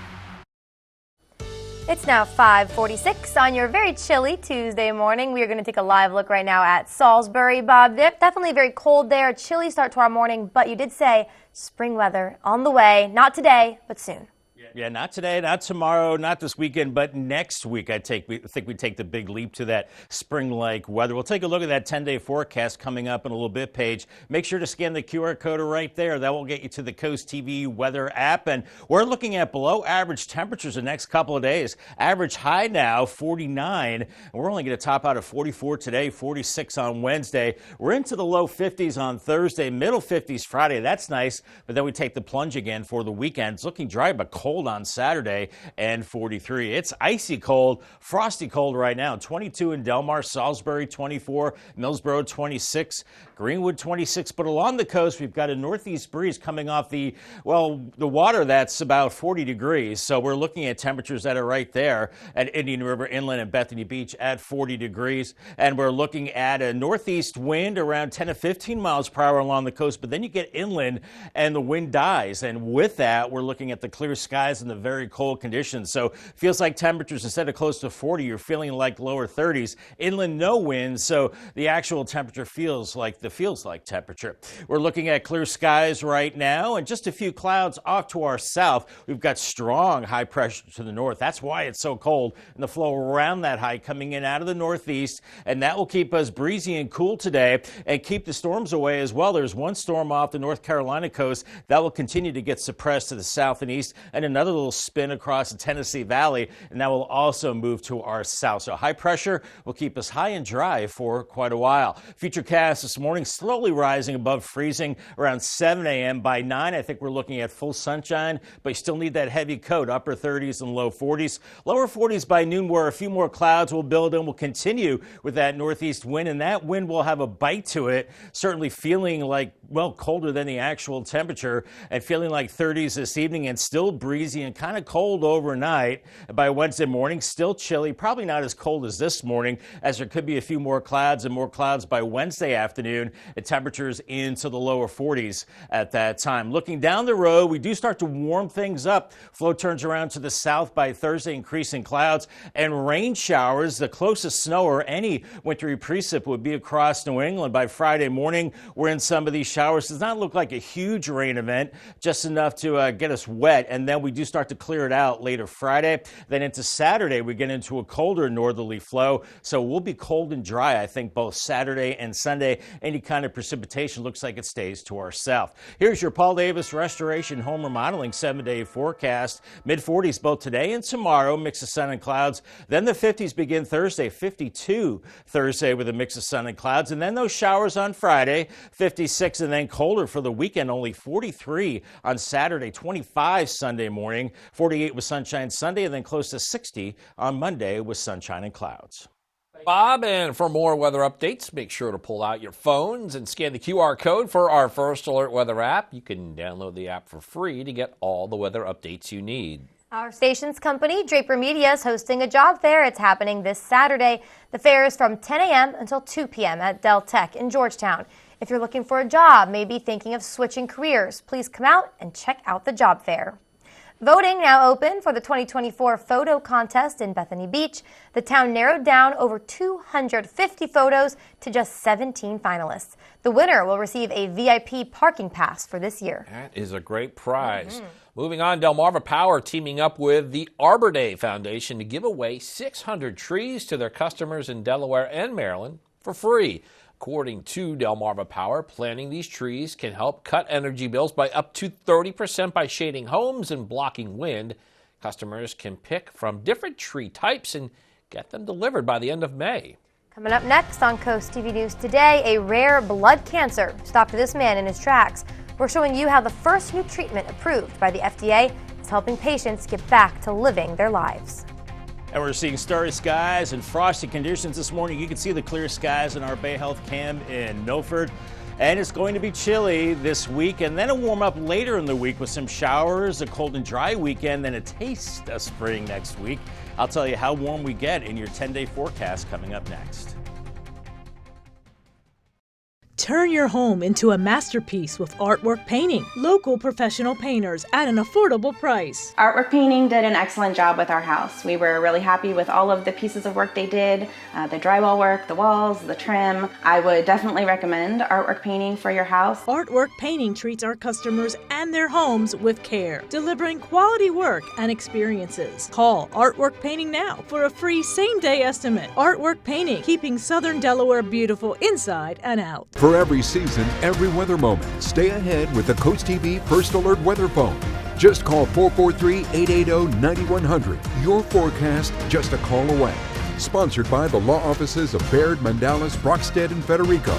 It's now 5:46 on your very chilly Tuesday morning. We are going to take a live look right now at Salisbury, Bob. Definitely very cold there. A chilly start to our morning, but you did say spring weather on the way. Not today, but soon.
Yeah, not today, not tomorrow, not this weekend, but next week. I think we take the big leap to that spring-like weather. We'll take a look at that 10-day forecast coming up in a little bit, Paige. Make sure to scan the QR code right there. That will get you to the Coast TV weather app. And we're looking at below average temperatures the next couple of days. Average high now, 49. And we're only going to top out at 44 today, 46 on Wednesday. We're into the low 50s on Thursday, middle 50s Friday. That's nice. But then we take the plunge again for the weekend. It's looking dry but cold on Saturday and 43. It's icy cold, frosty cold right now. 22 in Delmar, Salisbury 24, Millsboro 26, Greenwood 26. But along the coast, we've got a northeast breeze coming off the water that's about 40 degrees. So we're looking at temperatures that are right there at Indian River Inland and Bethany Beach at 40 degrees. And we're looking at a northeast wind around 10 to 15 miles per hour along the coast. But then you get inland and the wind dies. And with that, we're looking at the clear skies and the very cold conditions. So feels like temperatures instead of close to 40, you're feeling like lower 30s. Inland, no wind, so the actual temperature feels like temperature. We're looking at clear skies right now and just a few clouds off to our south. We've got strong high pressure to the north. That's why it's so cold, and the flow around that high coming in out of the northeast, and that will keep us breezy and cool today and keep the storms away as well. There's one storm off the North Carolina coast that will continue to get suppressed to the south and east, and another little spin across the Tennessee Valley, and that will also move to our south. So high pressure will keep us high and dry for quite a while. Futurecast this morning slowly rising above freezing around 7 a.m. By 9, I think we're looking at full sunshine, but you still need that heavy coat, upper 30s and low 40s. Lower 40s by noon, where a few more clouds will build and will continue with that northeast wind, and that wind will have a bite to it, certainly feeling like, well, colder than the actual temperature, and feeling like 30s this evening and still breezy breezy and kind of cold overnight. By Wednesday morning, still chilly, probably not as cold as this morning, as there could be a few more clouds by Wednesday afternoon, and temperatures into the lower 40s at that time. Looking down the road, we do start to warm things up. Flow turns around to the south by Thursday, increasing clouds and rain showers. The closest snow or any wintry precip would be across New England by Friday morning. We're in some of these showers. Does not look like a huge rain event, just enough to get us wet, and then we do start to clear it out later Friday. Then into Saturday, we get into a colder northerly flow, so we'll be cold and dry, I think, both Saturday and Sunday. Any kind of precipitation looks like it stays to our south. Here's your Paul Davis Restoration Home Remodeling 7-day forecast. Mid-40s both today and tomorrow, mix of sun and clouds. Then the 50s begin Thursday, 52 Thursday with a mix of sun and clouds, and then those showers on Friday, 56, and then colder for the weekend, only 43 on Saturday, 25 Sunday morning, 48 with sunshine Sunday, and then close to 60 on Monday with sunshine and clouds.
Bob, and for more weather updates, make sure to pull out your phones and scan the QR code for our First Alert Weather app. You can download the app for free to get all the weather updates you need.
Our station's company, Draper Media, is hosting a job fair. It's happening this Saturday. The fair is from 10 a.m. until 2 p.m. at Del Tech in Georgetown. If you're looking for a job, maybe thinking of switching careers, please come out and check out the job fair. Voting now open for the 2024 photo contest in Bethany Beach. The town narrowed down over 250 photos to just 17 finalists. The winner will receive a VIP parking pass for this year.
That is a great prize. Moving on, Delmarva Power teaming up with the Arbor Day Foundation to give away 600 trees to their customers in Delaware and Maryland for free. According to Delmarva Power, planting these trees can help cut energy bills by up to 30% by shading homes and blocking wind. Customers can pick from different tree types and get them delivered by the end of May.
Coming up next on Coast TV News today, a rare blood cancer stopped this man in his tracks. We're showing you how the first new treatment approved by the FDA is helping patients get back to living their lives.
And we're seeing starry skies and frosty conditions this morning. You can see the clear skies in our Bay Health cam in Milford. And it's going to be chilly this week, and then a warm up later in the week with some showers, a cold and dry weekend, then a taste of spring next week. I'll tell you how warm we get in your 10-day forecast coming up next.
Turn your home into a masterpiece with Artwork Painting. Local professional painters at an affordable price.
Artwork Painting did an excellent job with our house. We were really happy with all of the pieces of work they did, the drywall work, the walls, the trim. I would definitely recommend Artwork Painting for your house.
Artwork Painting treats our customers and their homes with care, delivering quality work and experiences. Call Artwork Painting now for a free same-day estimate. Artwork Painting, keeping Southern Delaware beautiful inside and out.
For every season, every weather moment, stay ahead with the CoastTV First Alert Weather Phone. Just call 443-880-9100. Your forecast just a call away. Sponsored by the law offices of Baird, Mandalis, Brockstead, and Federico.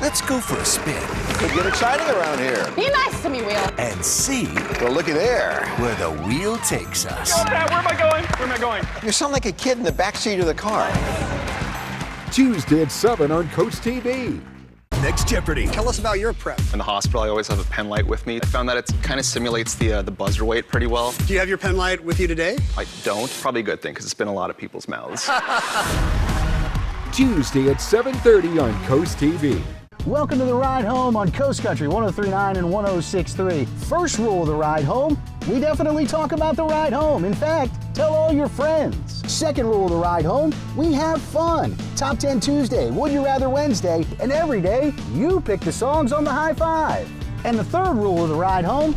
Let's go for a spin.
Could get exciting around here.
Be nice to me, Wheel.
And see
well, looky there.
where the wheel takes us.
Where am I going? Where am I going? You sound like a kid in the backseat of the car.
Tuesday at 7 on CoastTV.
Next Jeopardy.
Tell us about your prep.
In the hospital, I always have a pen light with me. I found that it kind of simulates the buzzer weight pretty well.
Do you have your pen light with you today?
I don't. Probably a good thing, because it's been a lot of people's mouths.
Tuesday at 7:30 on CoastTV.
Welcome to the Ride Home on Coast Country 103.9 and 106.3. First rule of the ride home, we definitely talk about the ride home. In fact, tell all your friends. Second rule of the ride home, we have fun. Top 10 Tuesday, Would You Rather Wednesday, and every day, you pick the songs on the High Five. And the third rule of the ride home,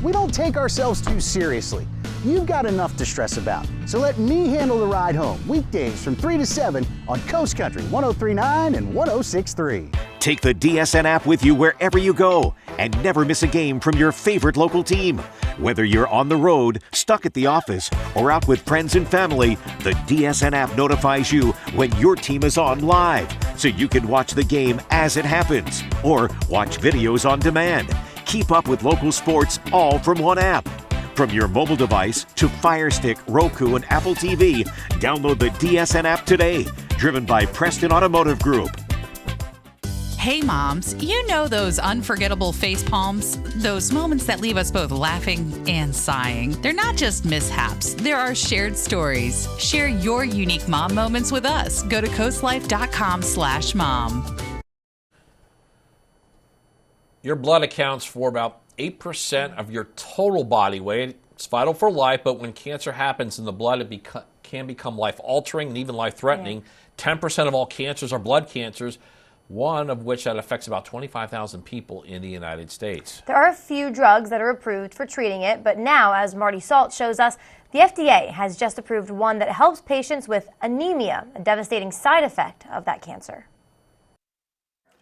we don't take ourselves too seriously. You've got enough to stress about. So let me handle the ride home, weekdays from 3 to 7 on Coast Country 103.9 and 106.3.
Take the DSN app with you wherever you go and never miss a game from your favorite local team. Whether you're on the road, stuck at the office, or out with friends and family, the DSN app notifies you when your team is on live, so you can watch the game as it happens or watch videos on demand. Keep up with local sports all from one app. From your mobile device to Fire Stick, Roku, and Apple TV, download the DSN app today. Driven by Preston Automotive Group.
Hey moms, you know those unforgettable face palms? Those moments that leave us both laughing and sighing. They're not just mishaps, there are shared stories. Share your unique mom moments with us. Go to coastlife.com/mom.
Your blood accounts for about 8% of your total body weight. It's vital for life, but when cancer happens in the blood, it can become life-altering and even life-threatening. 10% of all cancers are blood cancers, one of which that affects about 25,000 people in the United States.
There are a few drugs that are approved for treating it, but now, as Marty Salt shows us, the FDA has just approved one that helps patients with anemia, a devastating side effect of that cancer.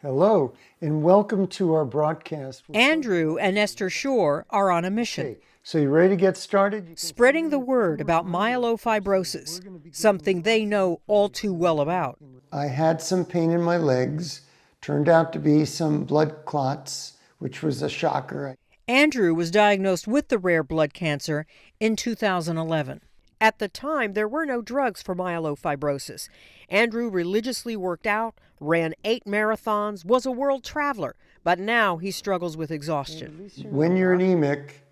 Hello, and welcome to our broadcast.
Andrew and Esther Shore are on a mission.
Okay, so you ready to get started?
Spreading the word about myelofibrosis, something they know all too well about.
I had some pain in my legs, turned out to be some blood clots, which was a shocker.
Andrew was diagnosed with the rare blood cancer in 2011. At the time, there were no drugs for myelofibrosis. Andrew religiously worked out, ran 8 marathons, was a world traveler, but now he struggles with exhaustion.
When you're anemic,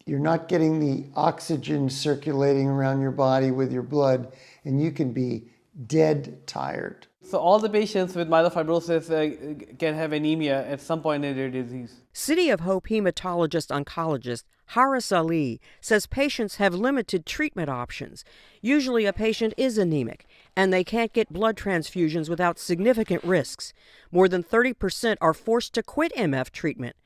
you're not getting the oxygen circulating around your body with your blood, and you can be dead tired.
So all the patients with myelofibrosis can have anemia at some point in their disease.
City of Hope hematologist-oncologist Haris Ali says patients have limited treatment options. Usually a patient is anemic, and they can't get blood transfusions without significant risks. More than 30% are forced to quit MF treatment.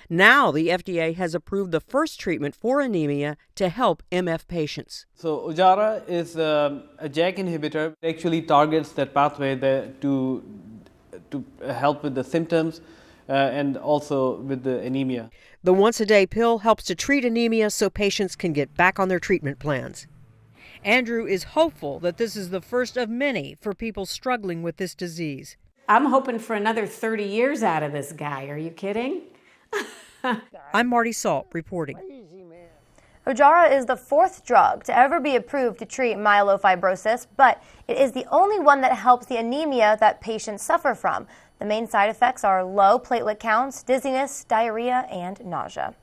Now the FDA has approved the first treatment for anemia to help MF patients.
So Ojjaara is a JAK inhibitor. It actually targets that pathway to help with the symptoms and also with the anemia.
The once-a-day pill helps to treat anemia so patients can get back on their treatment plans. Andrew is hopeful that this is the first of many for people struggling with this disease.
I'm hoping for another 30 years out of this guy. Are you kidding?
I'm Marty Salt reporting.
Ojjaara is the 4th drug to ever be approved to treat myelofibrosis, but it is the only one that helps the anemia that patients suffer from. The main side effects are low platelet counts, dizziness, diarrhea, and nausea.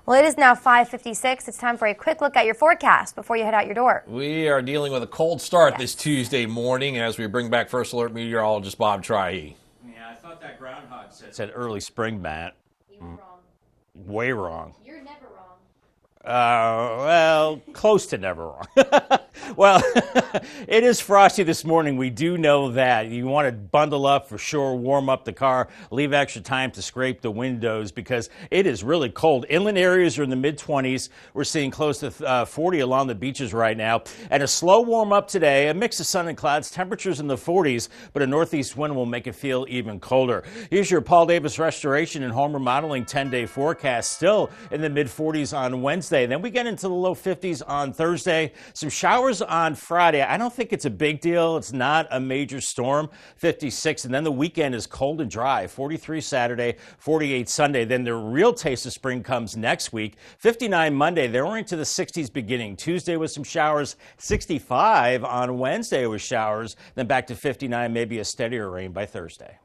Well, it is now 5:56. It's time for a quick look at your forecast before you head out your door.
We are dealing with a cold start this Tuesday morning as we bring back First Alert meteorologist Bob Trihey.
Yeah, I thought that groundhog said early spring, Matt. You were wrong. Way wrong.
You're never wrong.
Well, close to never wrong. Well, it is frosty this morning. We do know that. You want to bundle up for sure, warm up the car, leave extra time to scrape the windows because it is really cold. Inland areas are in the mid-20s. We're seeing close to 40 along the beaches right now. And a slow warm up today, a mix of sun and clouds, temperatures in the 40s, but a northeast wind will make it feel even colder. Here's your Paul Davis Restoration and Home Remodeling 10-day forecast, still in the mid-40s on Wednesday. Then we get into the low 50s on Thursday. Some showers on Friday. I don't think it's a big deal. It's not a major storm. 56. And then the weekend is cold and dry. 43 Saturday, 48 Sunday. Then the real taste of spring comes next week. 59 Monday. They're into the 60s beginning. Tuesday with some showers. 65 on Wednesday with showers. Then back to 59, maybe a steadier rain by Thursday.